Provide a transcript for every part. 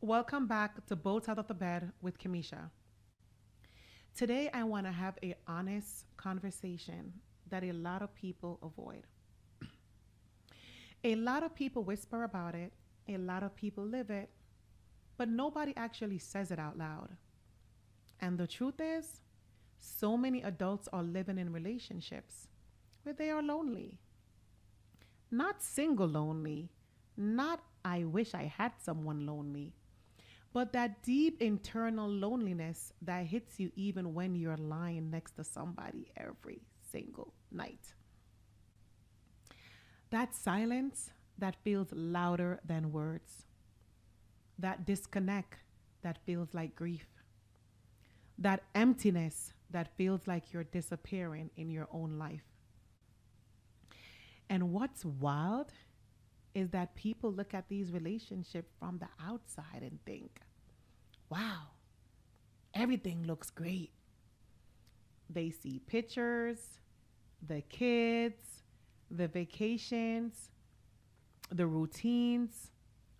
Welcome back to Both Out of the Bed with Kemesha. Today, I want to have a honest conversation that a lot of people avoid. A lot of people whisper about it, a lot of people live it, but nobody actually says it out loud. And the truth is, so many adults are living in relationships where they are lonely. Not single lonely, not I wish I had someone lonely, but that deep internal loneliness that hits you even when you're lying next to somebody every single night. That silence that feels louder than words. That disconnect that feels like grief. That emptiness that feels like you're disappearing in your own life. And what's wild is that people look at these relationships from the outside and think, wow, everything looks great. They see pictures, the kids, the vacations, the routines,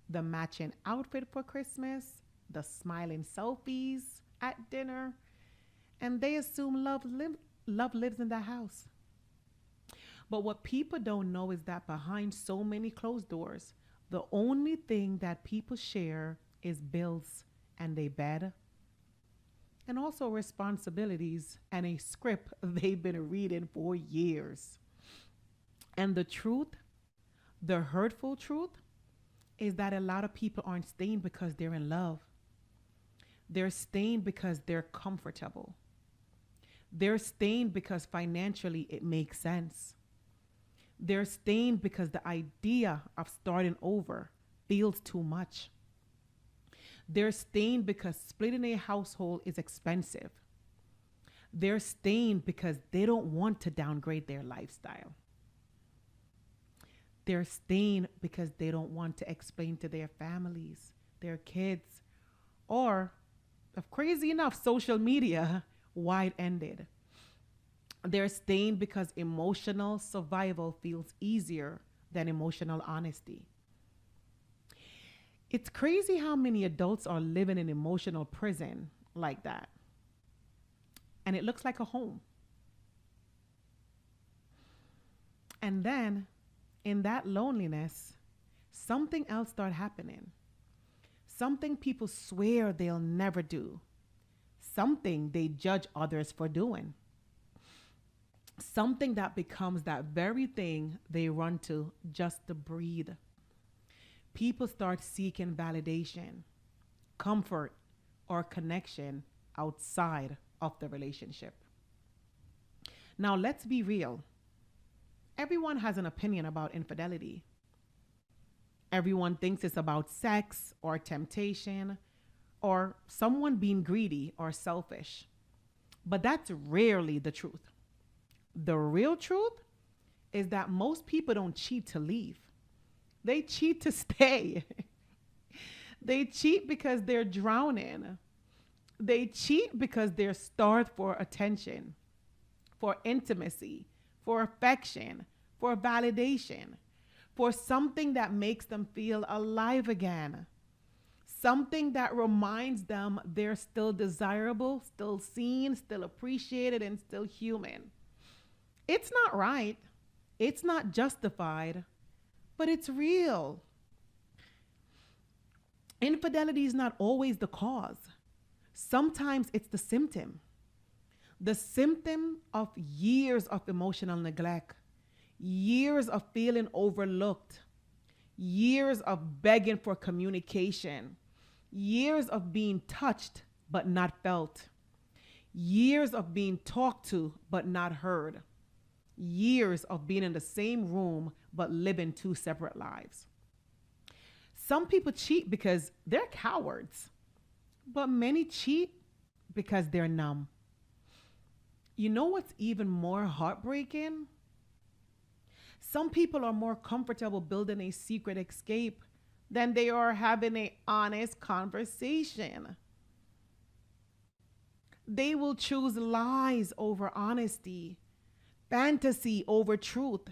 the matching outfit for Christmas, the smiling selfies at dinner, and they assume love lives in that house. But what people don't know is that behind so many closed doors, the only thing that people share is bills and a bed, and also responsibilities and a script they've been reading for years. And the truth, the hurtful truth, is that a lot of people aren't staying because they're in love. They're staying because they're comfortable. They're staying because financially it makes sense. They're staying because the idea of starting over feels too much. They're staying because splitting a household is expensive. They're staying because they don't want to downgrade their lifestyle. They're staying because they don't want to explain to their families, their kids, or, if crazy enough, social media, why it ended. They're staying because emotional survival feels easier than emotional honesty. It's crazy how many adults are living in emotional prison like that. And it looks like a home. And then in that loneliness, something else started happening. Something people swear they'll never do. Something they judge others for doing. Something that becomes that very thing they run to just to breathe. People start seeking validation, comfort, or connection outside of the relationship. Now, let's be real. Everyone has an opinion about infidelity. Everyone thinks it's about sex or temptation or someone being greedy or selfish. But that's rarely the truth. The real truth is that most people don't cheat to leave. They cheat to stay. They cheat because they're drowning. They cheat because they're starved for attention, for intimacy, for affection, for validation, for something that makes them feel alive again. Something that reminds them they're still desirable, still seen, still appreciated, and still human. It's not right. It's not justified, but it's real. Infidelity is not always the cause. Sometimes it's the symptom of years of emotional neglect, years of feeling overlooked, years of begging for communication, years of being touched but not felt, years of being talked to but not heard, years of being in the same room but living two separate lives. Some people cheat because they're cowards, but many cheat because they're numb. You know what's even more heartbreaking? Some people are more comfortable building a secret escape than they are having an honest conversation. They will choose lies over honesty, fantasy over truth,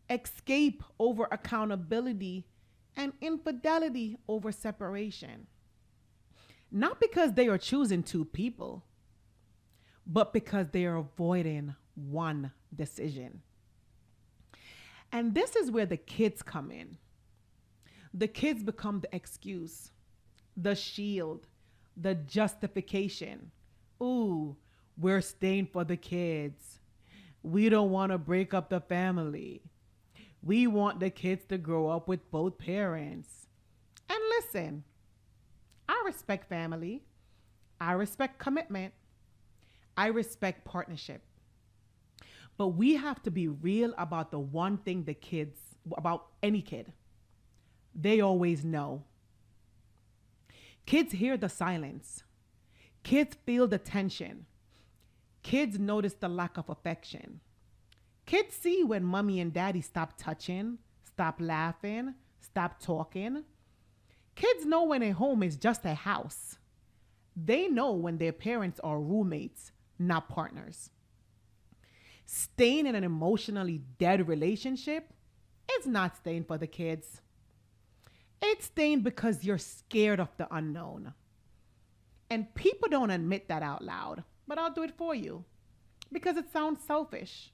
escape over accountability, and infidelity over separation. Not because they are choosing two people, but because they are avoiding one decision. And this is where the kids come in. The kids become the excuse, the shield, the justification. Ooh, we're staying for the kids. We don't want to break up the family. We want the kids to grow up with both parents. And listen, I respect family. I respect commitment. I respect partnership. But we have to be real about the one thing about any kid. They always know. Kids hear the silence. Kids feel the tension. Kids notice the lack of affection. Kids see when mommy and daddy stop touching, stop laughing, stop talking. Kids know when a home is just a house. They know when their parents are roommates, not partners. Staying in an emotionally dead relationship is not staying for the kids. It's staying because you're scared of the unknown. And people don't admit that out loud, but I'll do it for you because it sounds selfish.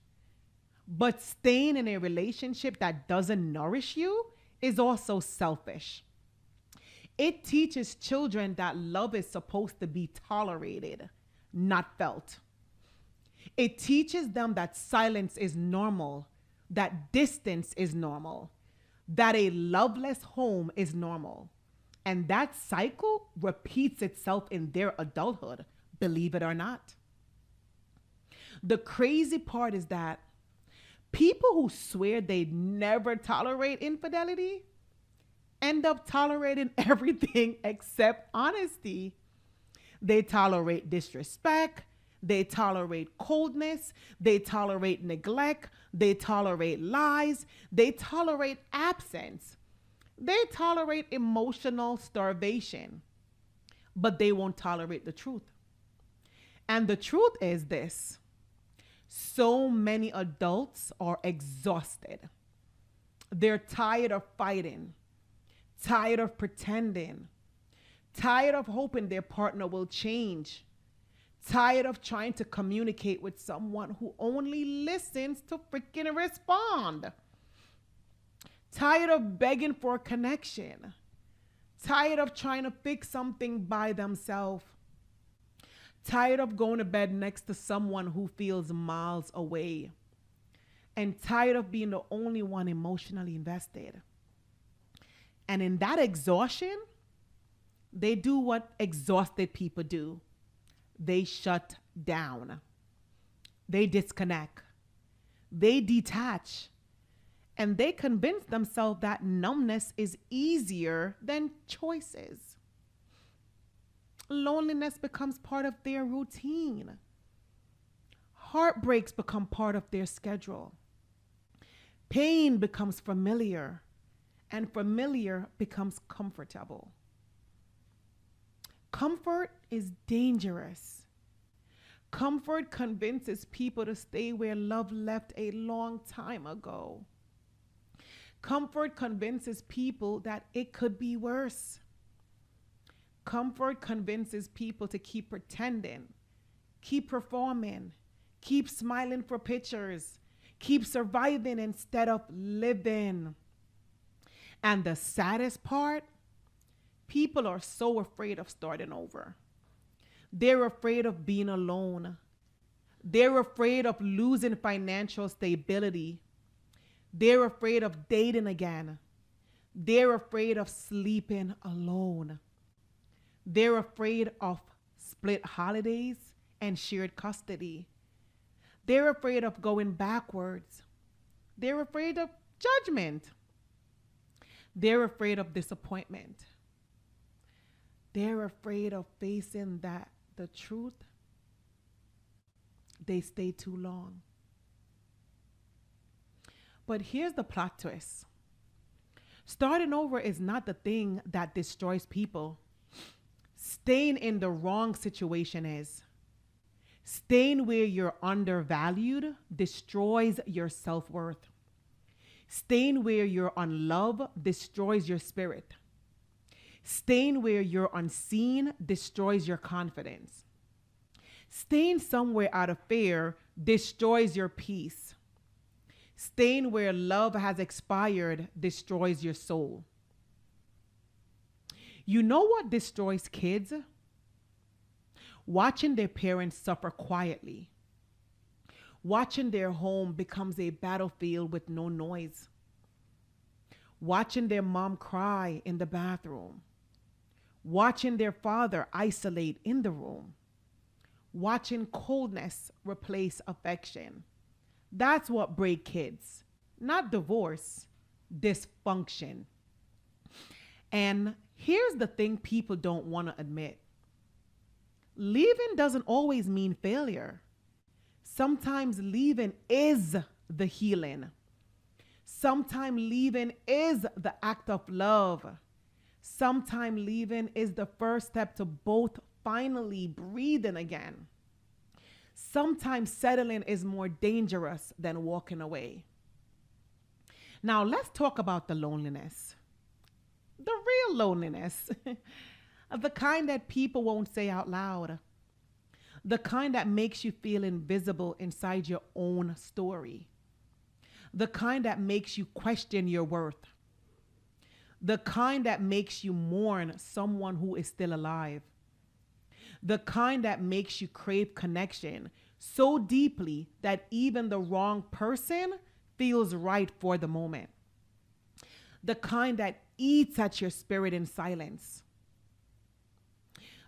But staying in a relationship that doesn't nourish you is also selfish. It teaches children that love is supposed to be tolerated, not felt. It teaches them that silence is normal, that distance is normal, that a loveless home is normal. And that cycle repeats itself in their adulthood, believe it or not. The crazy part is that people who swear they'd never tolerate infidelity end up tolerating everything except honesty. They tolerate disrespect. They tolerate coldness. They tolerate neglect. They tolerate lies. They tolerate absence. They tolerate emotional starvation. But they won't tolerate the truth. And the truth is this. So many adults are exhausted. They're tired of fighting, tired of pretending, tired of hoping their partner will change, tired of trying to communicate with someone who only listens to freaking respond, tired of begging for a connection, tired of trying to fix something by themselves, tired of going to bed next to someone who feels miles away, and tired of being the only one emotionally invested. And in that exhaustion, they do what exhausted people do. They shut down. They disconnect. They detach. And they convince themselves that numbness is easier than choices. Loneliness becomes part of their routine. Heartbreaks become part of their schedule. Pain becomes familiar, and familiar becomes comfortable. Comfort is dangerous. Comfort convinces people to stay where love left a long time ago. Comfort convinces people that it could be worse. Comfort convinces people to keep pretending, keep performing, keep smiling for pictures, keep surviving instead of living. And the saddest part, people are so afraid of starting over. They're afraid of being alone. They're afraid of losing financial stability. They're afraid of dating again. They're afraid of sleeping alone. They're afraid of split holidays and shared custody. They're afraid of going backwards. They're afraid of judgment. They're afraid of disappointment. They're afraid of facing the truth. They stay too long. But here's the plot twist. Starting over is not the thing that destroys people. Staying in the wrong situation is. Staying where you're undervalued destroys your self-worth. Staying where you're unloved destroys your spirit. Staying where you're unseen destroys your confidence. Staying somewhere out of fear destroys your peace. Staying where love has expired destroys your soul. You know what destroys kids? Watching their parents suffer quietly. Watching their home becomes a battlefield with no noise. Watching their mom cry in the bathroom. Watching their father isolate in the room. Watching coldness replace affection. That's what breaks kids. Not divorce, dysfunction. And here's the thing people don't want to admit. Leaving doesn't always mean failure. Sometimes leaving is the healing. Sometimes leaving is the act of love. Sometimes leaving is the first step to both finally breathing again. Sometimes settling is more dangerous than walking away. Now let's talk about the loneliness. The real loneliness. The kind that people won't say out loud. The kind that makes you feel invisible inside your own story. The kind that makes you question your worth. The kind that makes you mourn someone who is still alive. The kind that makes you crave connection so deeply that even the wrong person feels right for the moment. The kind that eats at your spirit in silence.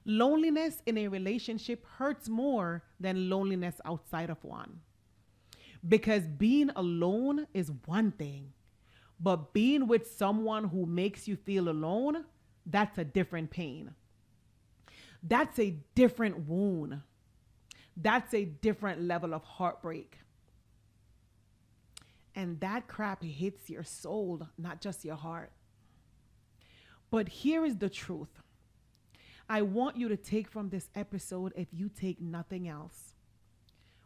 Loneliness in a relationship hurts more than loneliness outside of one. Because being alone is one thing, but being with someone who makes you feel alone, that's a different pain. That's a different wound. That's a different level of heartbreak. And that crap hits your soul, not just your heart. But here is the truth. I want you to take from this episode, if you take nothing else.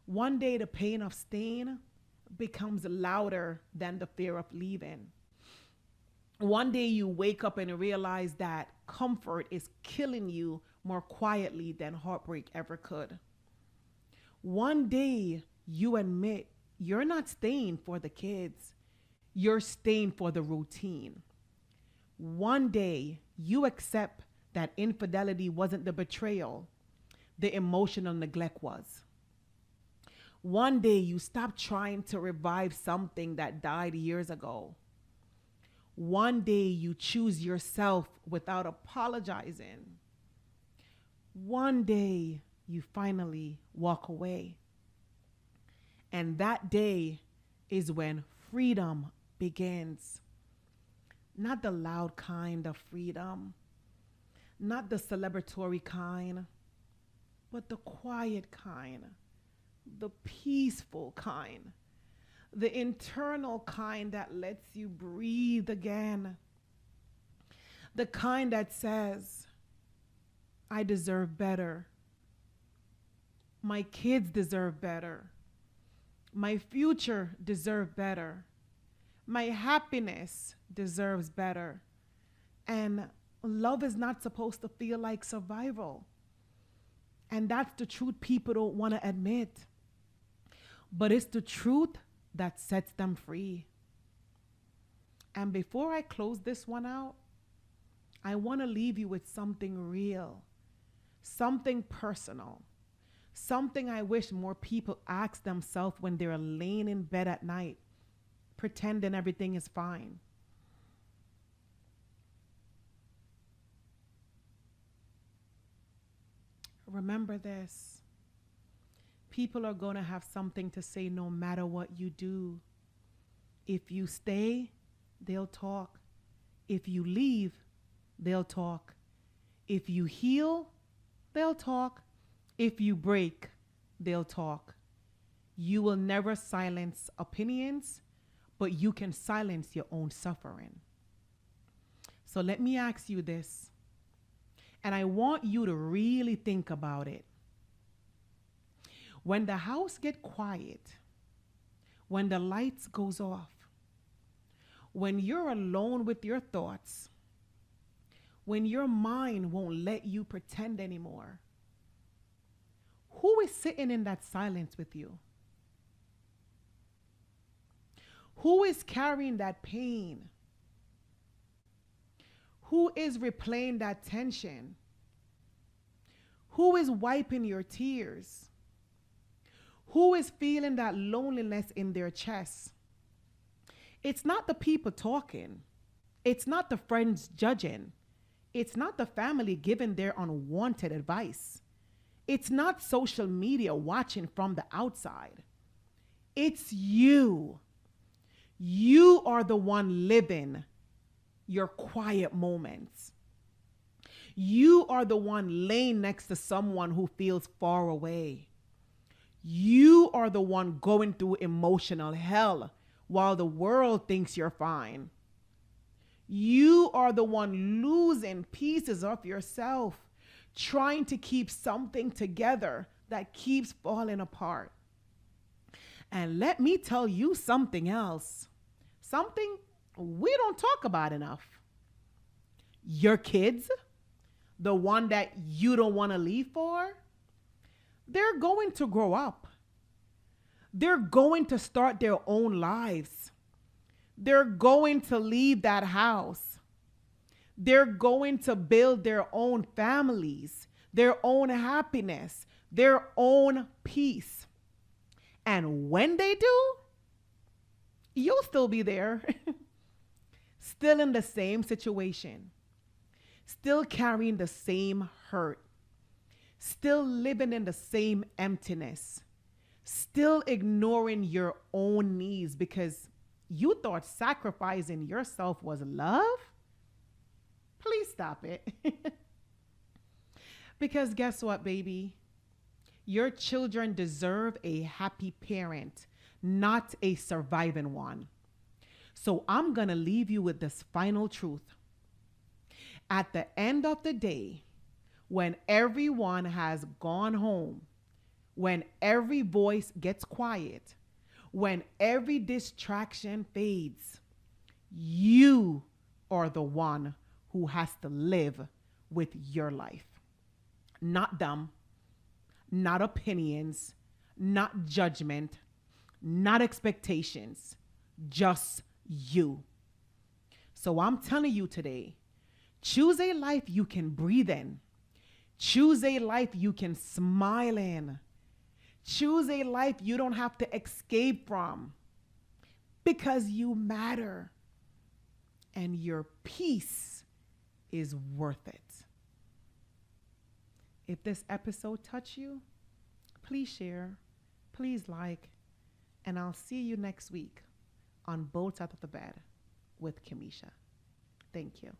One day the pain of staying becomes louder than the fear of leaving. One day you wake up and realize that comfort is killing you more quietly than heartbreak ever could. One day you admit you're not staying for the kids. You're staying for the routine. One day you accept that infidelity wasn't the betrayal, the emotional neglect was. One day you stop trying to revive something that died years ago. One day you choose yourself without apologizing. One day you finally walk away. And that day is when freedom begins. Not the loud kind of freedom, not the celebratory kind, but the quiet kind, the peaceful kind, the internal kind that lets you breathe again, the kind that says, I deserve better. My kids deserve better. My future deserves better. My happiness deserves better. And love is not supposed to feel like survival. And that's the truth people don't want to admit. But it's the truth that sets them free. And before I close this one out, I want to leave you with something real, something personal, something I wish more people ask themselves when they're laying in bed at night, pretending everything is fine. Remember this. People are going to have something to say no matter what you do. If you stay, they'll talk. If you leave, they'll talk. If you heal, they'll talk. If you break, they'll talk. You will never silence opinions, but you can silence your own suffering. So let me ask you this, and I want you to really think about it. When the house get quiet, when the lights goes off, when you're alone with your thoughts, when your mind won't let you pretend anymore? Who is sitting in that silence with you? Who is carrying that pain? Who is replaying that tension? Who is wiping your tears? Who is feeling that loneliness in their chest? It's not the people talking. It's not the friends judging. It's not the family giving their unwanted advice. It's not social media watching from the outside. It's you. You are the one living your quiet moments. You are the one laying next to someone who feels far away. You are the one going through emotional hell while the world thinks you're fine. You are the one losing pieces of yourself, trying to keep something together that keeps falling apart. And let me tell you something else, something we don't talk about enough. Your kids, the one that you don't want to leave for, they're going to grow up. They're going to start their own lives. They're going to leave that house. They're going to build their own families, their own happiness, their own peace. And when they do, you'll still be there, still in the same situation, still carrying the same hurt, still living in the same emptiness, still ignoring your own needs because you thought sacrificing yourself was love? Please stop it. Because guess what, baby? Your children deserve a happy parent, not a surviving one. So I'm going to leave you with this final truth. At the end of the day, when everyone has gone home, when every voice gets quiet, when every distraction fades, you are the one who has to live with your life. Not them, not opinions, not judgment, not expectations, just you. So I'm telling you today, choose a life you can breathe in. Choose a life you can smile in. Choose a life you don't have to escape from, because you matter and your peace is worth it. If this episode touched you, please share, please like, and I'll see you next week on Both Sides of the Bed with Kemesha. Thank you.